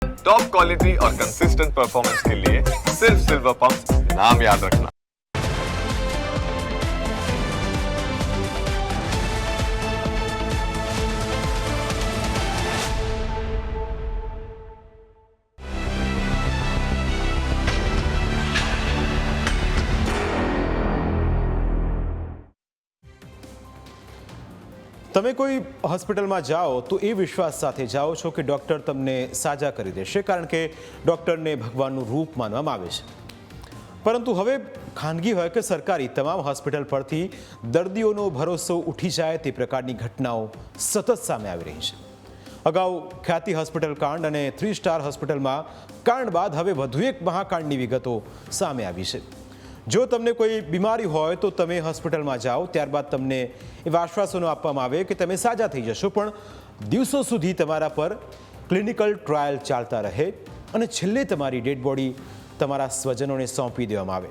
Top quality और consistent performance के लिए सिर्फ सिल्वर पंप नाम याद रखना। તમે કોઈ હોસ્પિટલમાં જાઓ તો એ વિશ્વાસ સાથે જાઓ છો કે ડૉક્ટર તમને સાજા કરી દેશે, કારણ કે ડૉક્ટરને ભગવાનનું રૂપ માનવામાં આવે છે. પરંતુ હવે ખાનગી હોય કે સરકારી, તમામ હોસ્પિટલ પરથી દર્દીઓનો ભરોસો ઉઠી જાય તે પ્રકારની ઘટનાઓ સતત સામે આવી રહી છે. અગાઉ ખ્યાતિ હોસ્પિટલ કાંડ અને 3 સ્ટાર હોસ્પિટલમાં કાંડ બાદ હવે વધુ એક મહાકાંડની વિગતો સામે આવી છે. જો તમને કોઈ બીમારી હોય તો તમે હોસ્પિટલમાં જાઓ, ત્યારબાદ તમને એવા આશ્વાસનો આપવામાં આવે કે તમે સાજા થઈ જશો, પણ દિવસો સુધી તમારા પર ક્લિનિકલ ટ્રાયલ ચાલતા રહે અને છેલ્લે તમારી ડેડ બોડી તમારા સ્વજનોને સોંપી દેવામાં આવે.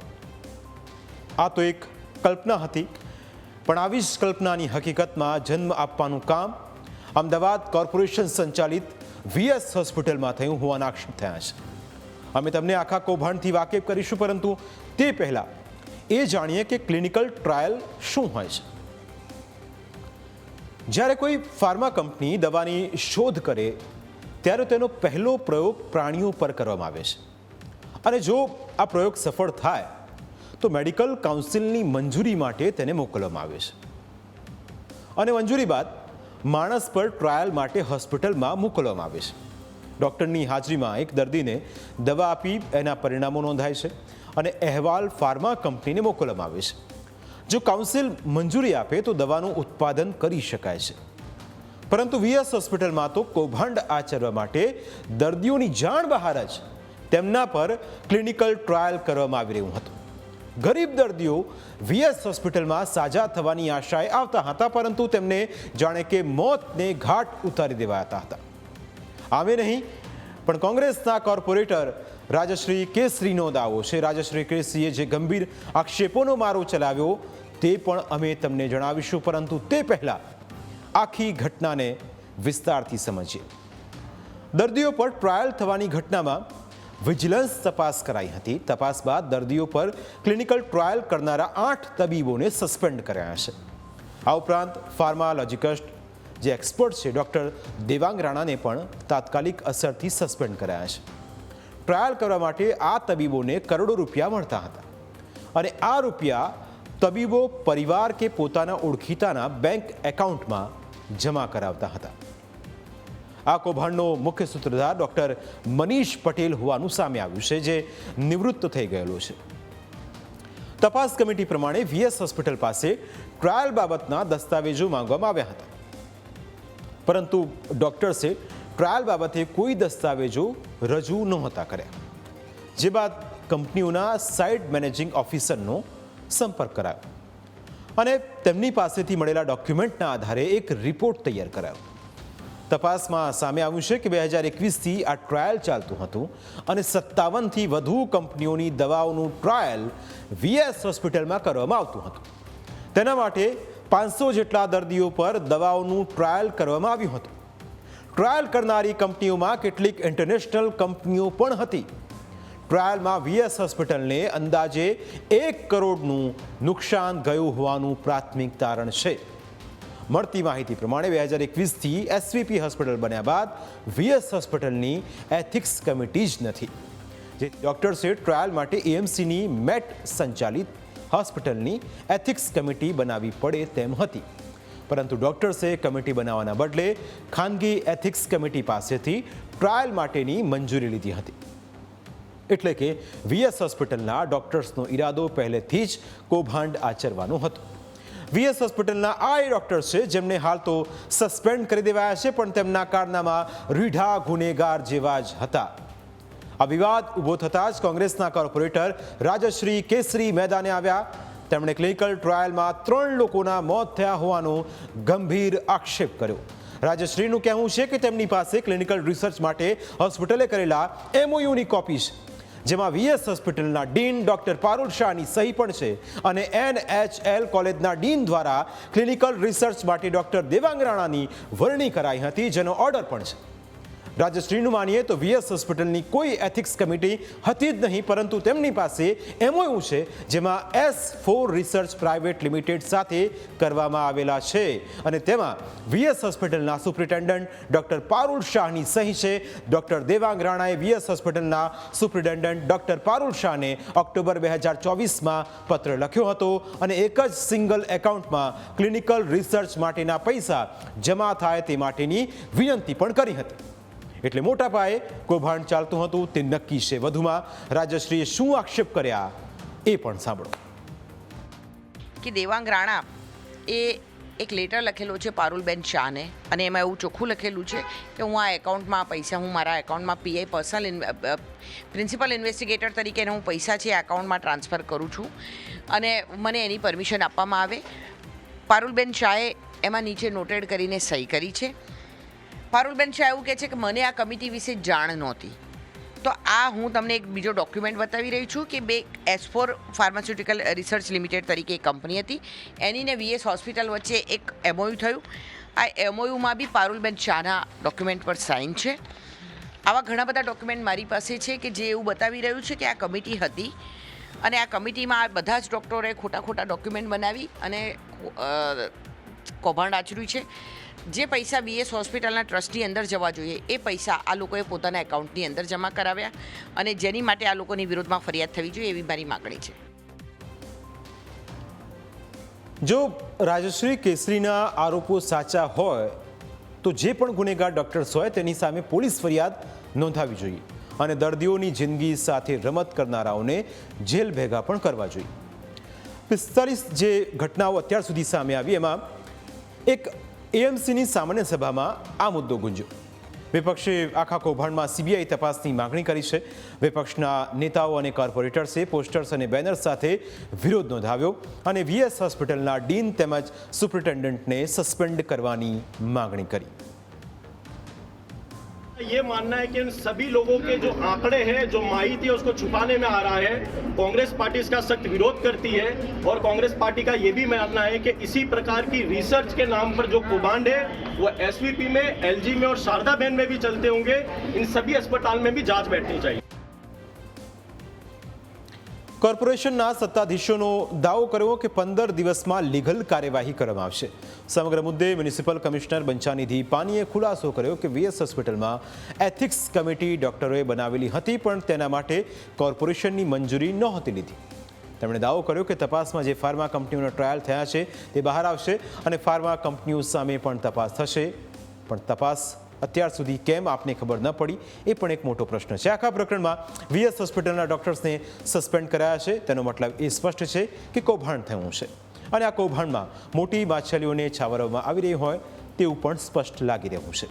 આ તો એક કલ્પના હતી, પણ આવી જ કલ્પનાની હકીકતમાં જન્મ આપવાનું કામ અમદાવાદ કોર્પોરેશન સંચાલિત VS હોસ્પિટલમાં થયું હોવાના આક્ષેપ થયા છે. અમે તમને આખા કૌભાંડથી વાકેફ કરીશું, પરંતુ તે પહેલાં એ જાણીએ કે ક્લિનિકલ ટ્રાયલ શું હોય છે. જ્યારે કોઈ ફાર્મા કંપની દવાની શોધ કરે ત્યારે તેનો પહેલો પ્રયોગ પ્રાણીઓ પર કરવામાં આવે છે, અને જો આ પ્રયોગ સફળ થાય તો મેડિકલ કાઉન્સિલની મંજૂરી માટે તેને મોકલવામાં આવે છે, અને મંજૂરી બાદ માણસ પર ટ્રાયલ માટે હોસ્પિટલમાં મોકલવામાં આવે છે. ડૉક્ટરની હાજરીમાં એક દર્દીને દવા આપી એના પરિણામો નોંધાય છે અને અહેવાલ ફાર્મા કંપનીને મોકલવામાં આવે છે. જો કાઉન્સિલ મંજૂરી આપે તો દવાનું ઉત્પાદન કરી શકાય છે. પરંતુ VS હોસ્પિટલમાં તો કૌભાંડ આચરવા માટે દર્દીઓની જાણ બહાર જ તેમના પર ક્લિનિકલ ટ્રાયલ કરવામાં આવી રહ્યું હતું. ગરીબ દર્દીઓ VS હોસ્પિટલમાં સાજા થવાની આશાએ આવતા હતા, પરંતુ તેમને જાણે કે મોતને ઘાટ ઉતારી દેવાતા હતા. આમે નહીં, પણ કોંગ્રેસના કોર્પોરેટર રાજશ્રી કેસરીનો દાવો છે. રાજશ્રી કેસરીએ જે ગંભીર આક્ષેપોનો મારો ચલાવ્યો તે પણ અમે તમને જણાવીશું, પરંતુ તે પહેલાં આખી ઘટનાને વિસ્તારથી સમજીએ. દર્દીઓ પર ટ્રાયલ થવાની ઘટનામાં વિજિલન્સ તપાસ કરાઈ હતી. તપાસ બાદ દર્દીઓ પર ક્લિનિકલ ટ્રાયલ કરનારા 8 તબીબોને સસ્પેન્ડ કર્યા છે. આ ઉપરાંત ફાર્માલોજિસ્ટ જે એક્સપર્ટ છે ડૉક્ટર દેવાંગ રાણાને પણ તાત્કાલિક અસરથી સસ્પેન્ડ કર્યા છે. ટ્રાયલ કરવા માટે આ તબીબોને કરોડો રૂપિયા મળતા હતા, અને આ રૂપિયા તબીબો પરિવાર કે પોતાના ઓળખીતાના બેંક એકાઉન્ટમાં જમા કરાવતા હતા. આ કૌભાંડનો મુખ્ય સૂત્રધાર ડૉક્ટર મનીષ પટેલ હોવાનું સામે આવ્યું છે, જે નિવૃત્ત થઈ ગયેલો છે. તપાસ કમિટી પ્રમાણે VS હોસ્પિટલ પાસે ટ્રાયલ બાબતના દસ્તાવેજો માંગવામાં આવ્યા હતા, પરંતુ ડૉક્ટર્સે ટ્રાયલ બાબતે કોઈ દસ્તાવેજો રજૂ નહોતા કર્યા. જે બાદ કંપનીઓના સાઇટ મેનેજિંગ ઓફિસરનો સંપર્ક કરાયો અને તેમની પાસેથી મળેલા ડોક્યુમેન્ટના આધારે એક રિપોર્ટ તૈયાર કરાયો. તપાસમાં સામે આવ્યું છે કે 2021થી આ ટ્રાયલ ચાલતું હતું અને 57થી વધુ કંપનીઓની દવાઓનું ટ્રાયલ VS હોસ્પિટલમાં કરવામાં આવતું હતું. તેના માટે 500 જેટલા દર્દીઓ પર દવાઓનું ટ્રાયલ કરવામાં આવ્યું હતું. ટ્રાયલ કરનારી કંપનીઓમાં કેટલીક ઇન્ટરનેશનલ કંપનીઓ પણ હતી. ટ્રાયલમાં VS હોસ્પિટલને અંદાજે 1 કરોડનું નુકસાન ગયું હોવાનું પ્રાથમિક તારણ છે. મળતી માહિતી પ્રમાણે 2021થી SVP હોસ્પિટલ બન્યા બાદ VS હોસ્પિટલની એથિક્સ કમિટી જ નથી, જે ડૉક્ટર્સે ટ્રાયલ માટે AMCની મેટ સંચાલિત હોસ્પિટલની એથિક્સ કમિટી બનાવવી પડે તેમ હતી. પરંતુ ડૉક્ટર્સે કમિટી બનાવવાના બદલે ખાનગી એથિક્સ કમિટી પાસેથી ટ્રાયલ માટેની મંજૂરી લીધી હતી. એટલે કે VS હોસ્પિટલના ડૉક્ટર્સનો ઈરાદો પહેલેથી જ કૌભાંડ આચરવાનો હતો. VS હોસ્પિટલના આ એ ડૉક્ટર્સ છે જેમને હાલ તો સસ્પેન્ડ કરી દેવાયા છે, પણ તેમના કારનામા રીઢા ગુનેગાર જેવા જ હતા. આ વિવાદ ઊભો થતાં જ કોંગ્રેસના કોર્પોરેટર રાજશ્રી કેસરી મેદાને આવ્યા. તેમણે ક્લિનિકલ ટ્રાયલમાં 3 લોકોના મોત થયા હોવાનો ગંભીર આક્ષેપ કર્યો. રાજશ્રીનું કહેવું છે કે તેમની પાસે ક્લિનિકલ રિસર્ચ માટે હોસ્પિટલે કરેલા MOUની કોપી છે, જેમાં VS હોસ્પિટલના ડીન ડૉક્ટર પારુલ શાહની સહી પણ છે, અને NHL કોલેજના ડીન દ્વારા ક્લિનિકલ રિસર્ચ માટે ડૉક્ટર દેવાંગ રાણાની વરણી કરાઈ હતી, જેનો ઓર્ડર પણ છે. રાજશ્રીનું માનીએ તો વીએસ હોસ્પિટલની કોઈ એથિક્સ કમિટી હતી જ નહીં, પરંતુ તેમની પાસે એમઓયુ છે જેમાં S4 રિસર્ચ પ્રાઇવેટ લિમિટેડ સાથે કરવામાં આવેલા છે અને તેમાં વીએસ હોસ્પિટલના સુપ્રિન્ટેન્ડન્ટ ડોક્ટર પારુલ શાહની સહી છે. ડોક્ટર દેવાંગ રાણાએ વીએસ હોસ્પિટલના સુપ્રિન્ટેન્ડન્ટ ડોક્ટર પારુલ શાહને ઓક્ટોબર 2024માં પત્ર લખ્યો હતો અને એક જ સિંગલ એકાઉન્ટમાં ક્લિનિકલ રિસર્ચ માટેના પૈસા જમા થાય તે માટેની વિનંતી પણ કરી હતી. એટલે મોટા પાયે કૌભાંડ ચાલતું હતું તે નક્કી છે. વધુમાં રાજશ્રીએ શું આક્ષેપ કર્યા એ પણ સાંભળો. કે દેવાંગ રાણા એ એક લેટર લખેલો છે પારુલબેન શાહને અને એમાં એવું ચોખ્ખું લખેલું છે કે હું આ એકાઉન્ટમાં પૈસા હું મારા એકાઉન્ટમાં પીઆઈ પ્રિન્સિપલ ઇન્વેસ્ટિગેટર તરીકે હું પૈસા છે એ એકાઉન્ટમાં ટ્રાન્સફર કરું છું અને મને એની પરમિશન આપવામાં આવે. પારુલબેન શાહે એમાં નીચે નોટેડ કરીને સહી કરી છે. પારુલબેન શાહ એવું કહે છે કે મને આ કમિટી વિશે જાણ નહોતી. તો આ હું તમને એક બીજો ડોક્યુમેન્ટ બતાવી રહી છું કે S4 ફાર્માસ્યુટિકલ રિસર્ચ લિમિટેડ તરીકે એક કંપની હતી, એની ને વીએસ હોસ્પિટલ વચ્ચે એક એમઓયુ થયું. આ એમઓયુમાં બી પારુલબેન શાહના ડોક્યુમેન્ટ પર સાઇન છે. આવા ઘણા બધા ડોક્યુમેન્ટ મારી પાસે છે કે જે એવું બતાવી રહ્યું છે કે આ કમિટી હતી અને આ કમિટીમાં આ બધા જ ડૉક્ટરોએ ખોટા ડોક્યુમેન્ટ બનાવી અને કૌભાંડ આચર્યું છે. જે પૈસા વીએસ હોસ્પિટલના ટ્રસ્ટની અંદર જવા જોઈએ એ પૈસા આ લોકોએ પોતાના એકાઉન્ટની અંદર જમા કરાવ્યા અને જેની માટે આ લોકોની વિરોધમાં ફરિયાદ થવી જોઈએ એવી મારી માગણી છે. જો રાજશ્રી કેસરીના આરોપો સાચા હોય તો જે પણ ગુનેગાર ડોક્ટર્સ હોય તેની સામે પોલીસ ફરિયાદ નોંધાવી જોઈએ અને દર્દીઓની જિંદગી સાથે રમત કરનારાઓને જેલ ભેગા પણ કરવા જોઈએ. 45 જે ઘટનાઓ અત્યાર સુધી સામે આવી એમાં એક એએમસીની સામાન્ય સભામાં આ મુદ્દો ગુંજ્યો. વિપક્ષે આખા કૌભાંડમાં સીબીઆઈ તપાસની માગણી કરી છે. વિપક્ષના નેતાઓ અને કોર્પોરેટર્સે પોસ્ટર્સ અને બેનર સાથે વિરોધ નોંધાવ્યો અને વીએસ હોસ્પિટલના ડીન તેમજ સુપ્રિન્ટેન્ડન્ટને સસ્પેન્ડ કરવાની માગણી કરી. ये मानना है कि इन सभी लोगों के जो आंकड़े हैं, जो माहिती है उसको छुपाने में आ रहा है. कांग्रेस पार्टी इसका सख्त विरोध करती है और कांग्रेस पार्टी का ये भी मानना है कि इसी प्रकार की रिसर्च के नाम पर जो कौभांड है वो एसवीपी में, एलजी में और शारदा बहन में भी चलते होंगे. इन सभी अस्पताल में भी जांच बैठनी चाहिए. કોર્પોરેશનના સત્તાધીશોનો દાવો કર્યો કે 15 દિવસમાં લીગલ કાર્યવાહી કરવામાં આવશે. સમગ્ર મુદ્દે મ્યુનિસિપલ કમિશનર બંછાનિધિ પાનીએ ખુલાસો કર્યો કે વીએસ હોસ્પિટલમાં એથિક્સ કમિટી ડોક્ટરોએ બનાવેલી હતી પણ તેના માટે કોર્પોરેશનની મંજૂરી નહોતી લીધી. તેમણે દાવો કર્યો કે તપાસમાં જે ફાર્મા કંપનીઓના ટ્રાયલ થયા છે તે બહાર આવશે અને ફાર્મા કંપનીઓ સામે પણ તપાસ થશે. પણ તપાસ અત્યાર સુધી કેમ આપને ખબર ન પડી એ પણ એક મોટો પ્રશ્ન છે. આખા પ્રકરણમાં વીએસ હોસ્પિટલના ડોક્ટર્સને સસ્પેન્ડ કરાયા છે તેનો મતલબ એ સ્પષ્ટ છે કે કૌભાંડ થયું છે અને આ કૌભાંડમાં મોટી માછલીઓને છાવરવામાં આવી રહી હોય તેવું પણ સ્પષ્ટ લાગી રહ્યું છે.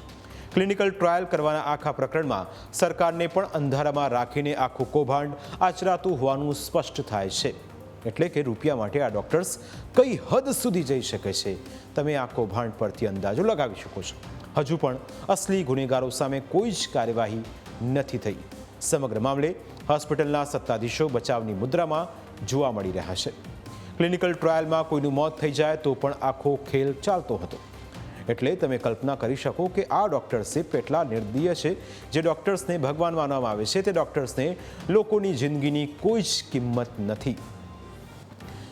ક્લિનિકલ ટ્રાયલ કરવાના આખા પ્રકરણમાં સરકારને પણ અંધારામાં રાખીને આખું કૌભાંડ આચરાતું હોવાનું સ્પષ્ટ થાય છે. એટલે કે રૂપિયા માટે આ ડોક્ટર્સ કઈ હદ સુધી જઈ શકે છે તમે આ કૌભાંડ પરથી અંદાજો લગાવી શકો છો. હજુ પણ અસલી ગુનેગારો સામે કોઈ જ કાર્યવાહી નથી થઈ. સમગ્ર મામલે હોસ્પિટલના સત્તાધીશો બચાવની મુદ્રામાં જોવા મળી રહ્યા છે. ક્લિનિકલ ટ્રાયલમાં કોઈનું મોત થઈ જાય તો પણ આખો ખેલ ચાલતો હતો. એટલે તમે કલ્પના કરી શકો કે આ ડોક્ટર્સે કેટલા નિર્દય છે. જે ડોક્ટર્સને ભગવાન માનવામાં આવે છે તે ડોક્ટર્સને લોકોની જિંદગીની કોઈ જ કિંમત નથી.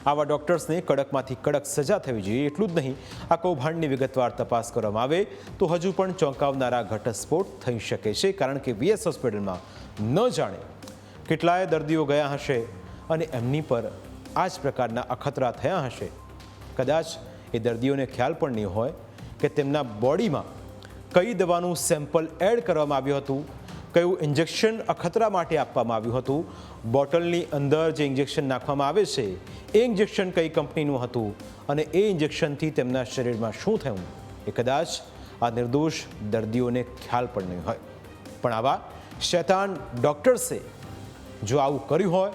આવા ડોક્ટર્સને કડકમાંથી કડક સજા થવી જોઈએ. એટલું જ નહીં, આ કૌભાંડની વિગતવાર તપાસ કરવામાં આવે તો હજુ પણ ચોંકાવનારા ઘટસ્ફોટ થઈ શકે છે. કારણ કે વીએસ હોસ્પિટલમાં ન જાણે કેટલાય દર્દીઓ ગયા હશે અને એમની પર આ જ પ્રકારના અખતરા થયા હશે. કદાચ એ દર્દીઓને ખ્યાલ પણ નહીં હોય કે તેમના બોડીમાં કઈ દવાનું સેમ્પલ એડ કરવામાં આવ્યું હતું, કયું ઇન્જેક્શન અખતરા માટે આપવામાં આવ્યું હતું, બોટલની અંદર જે ઇન્જેક્શન નાખવામાં આવે છે એ ઇન્જેક્શન કઈ કંપનીનું હતું અને એ ઇન્જેક્શનથી તેમના શરીરમાં શું થયું એ કદાચ આ નિર્દોષ દર્દીઓને ખ્યાલ પણ નહીં હોય. પણ આવા શૈતાન ડોક્ટર્સે જો આવું કર્યું હોય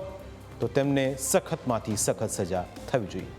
તો તેમને સખતમાંથી સખત સજા થવી જોઈએ.